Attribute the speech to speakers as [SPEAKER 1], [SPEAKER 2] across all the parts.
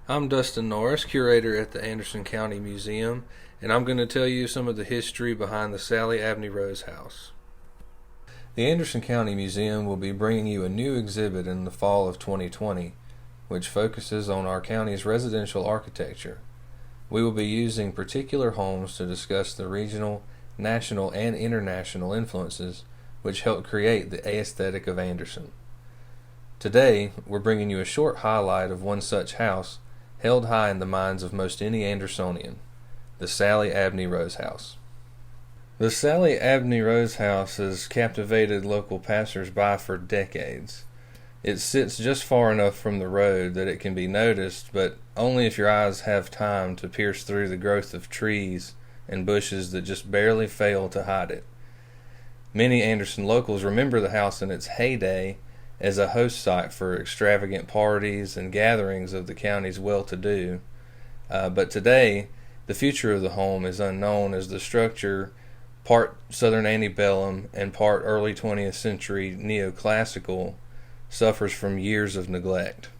[SPEAKER 1] I'm Dustin Norris, curator at the Anderson County Museum, and I'm going to tell you some of the history behind the Sally Abney Rose House. The Anderson County Museum will be bringing you a new exhibit in the fall of 2020, which focuses on our county's residential architecture. We will be using particular homes to discuss the regional, national, and international influences which helped create the aesthetic of Anderson. Today, we're bringing you a short highlight of one such house held high in the minds of most any Andersonian, the Sally Abney Rose House. The Sally Abney Rose House has captivated local passers-by for decades. It sits just far enough from the road that it can be noticed, but only if your eyes have time to pierce through the growth of trees and bushes that just barely fail to hide it. Many Anderson locals remember the house in its heyday as a host site for extravagant parties and gatherings of the county's well-to-do. But today, the future of the home is unknown as the structure, part Southern antebellum and part early 20th century neoclassical, suffers from years of neglect.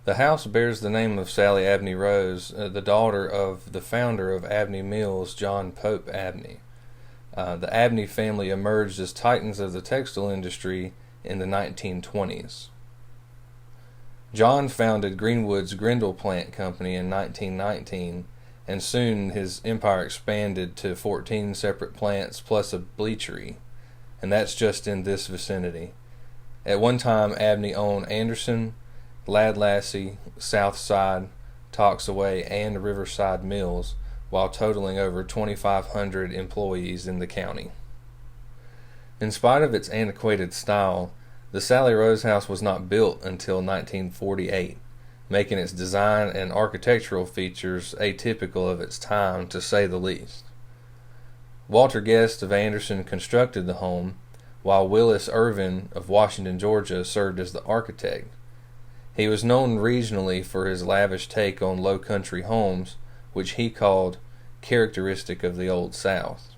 [SPEAKER 1] The house bears the name of Sally Abney Rose, the daughter of the founder of Abney Mills, John Pope Abney. The Abney family emerged as titans of the textile industry in the 1920s. John founded Greenwood's Grindle Plant Company in 1919, and soon his empire expanded to 14 separate plants plus a bleachery, and that's just in this vicinity. At one time, Abney owned Anderson, Ladd-Lassie, Southside, Toxaway, and Riverside mills, while totaling over 2,500 employees in the county. In spite of its antiquated style, the Sally Rose House was not built until 1948, making its design and architectural features atypical of its time, to say the least. Walter Guest of Anderson constructed the home, while Willis Irvin of Washington, Georgia, served as the architect. He was known regionally for his lavish take on low-country homes, which he called characteristic of the Old South.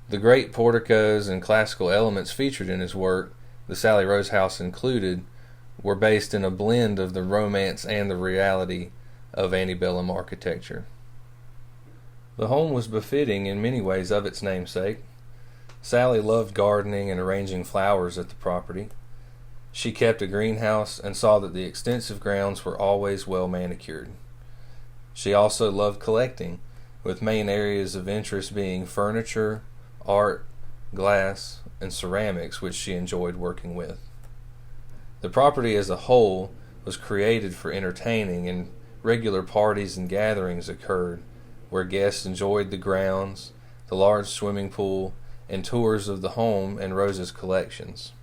[SPEAKER 1] The great porticos and classical elements featured in his work, the Sally Rose House included, were based in a blend of the romance and the reality of antebellum architecture. The home was befitting in many ways of its namesake. Sally loved gardening and arranging flowers at the property. She kept a greenhouse and saw that the extensive grounds were always well manicured. She also loved collecting, with main areas of interest being furniture, art, glass, and ceramics, which she enjoyed working with. The property as a whole was created for entertaining, and regular parties and gatherings occurred, where guests enjoyed the grounds, the large swimming pool, and tours of the home and Rose's collections.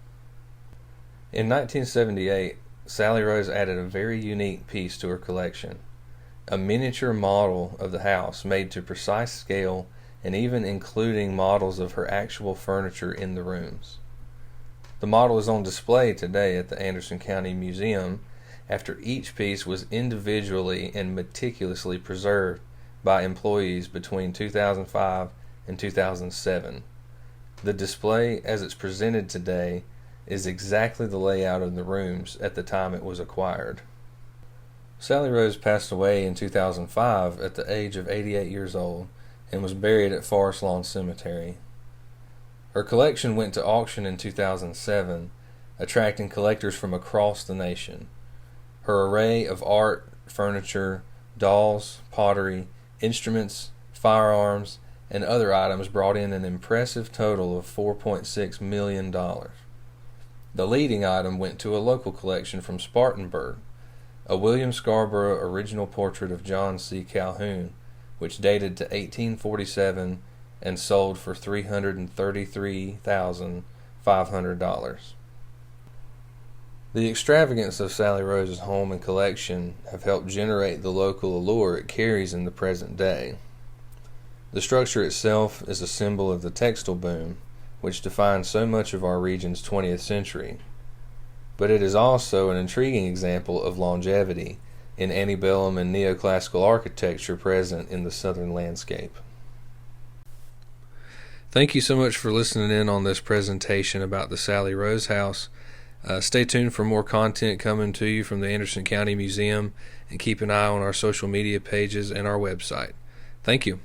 [SPEAKER 1] In 1978, Sally Rose added a very unique piece to her collection, a miniature model of the house made to precise scale and even including models of her actual furniture in the rooms. The model is on display today at the Anderson County Museum after each piece was individually and meticulously preserved by employees between 2005 and 2007. The display, as it's presented today, is exactly the layout of the rooms at the time it was acquired. Sally Rose passed away in 2005 at the age of 88 years old and was buried at Forest Lawn Cemetery. Her collection went to auction in 2007, attracting collectors from across the nation. Her array of art, furniture, dolls, pottery, instruments, firearms, and other items brought in an impressive total of $4.6 million. The leading item went to a local collection from Spartanburg, a William Scarborough original portrait of John C. Calhoun, which dated to 1847 and sold for $333,500. The extravagance of Sally Rose's home and collection have helped generate the local allure it carries in the present day. The structure itself is a symbol of the textile boom, which defined so much of our region's 20th century, but it is also an intriguing example of longevity in antebellum and neoclassical architecture present in the southern landscape. Thank you so much for listening in on this presentation about the Sally Rose House. Stay tuned for more content coming to you from the Anderson County Museum, and keep an eye on our social media pages and our website. Thank you.